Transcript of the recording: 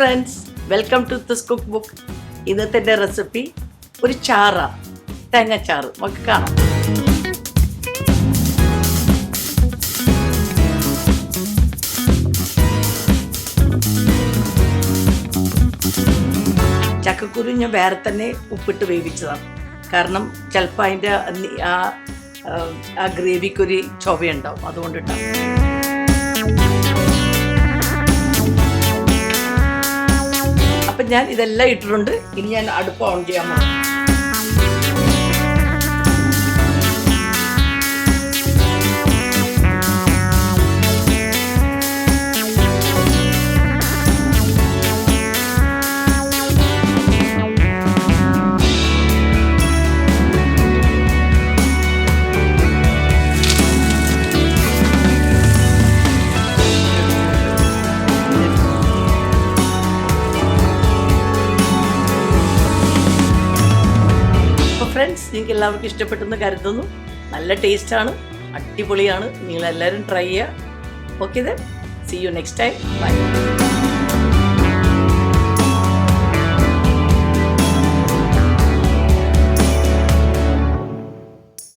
Friends, welcome to this cook book. ഇന്നത്തെ എൻ്റെ recipe ഒരു ചാറാണ്, തേങ്ങാച്ചാറ്. നമുക്ക് കാണാം. ചക്കക്കുരു ഞാൻ വേറെ തന്നെ ഉപ്പിട്ട് വേവിച്ചതാണ്. കാരണം ചിലപ്പോൾ അതിൻ്റെ ആ ഗ്രേവിക്കൊരു ചൊവയുണ്ടാവും, അതുകൊണ്ടിട്ടാണ്. അപ്പം ഞാൻ ഇതെല്ലാം ഇട്ടിട്ടുണ്ട്. ഇനി ഞാൻ അടുപ്പ് ഓൺ ചെയ്യാൻ പോകും. ഫ്രണ്ട്സ്, നിങ്ങൾക്ക് എല്ലാവർക്കും ഇഷ്ടപ്പെട്ടെന്ന് കരുതുന്നു. നല്ല ടേസ്റ്റാണ്, അടിപൊളിയാണ്. നിങ്ങളെല്ലാവരും ട്രൈ ചെയ്യുക. Okay then, see you next time. By.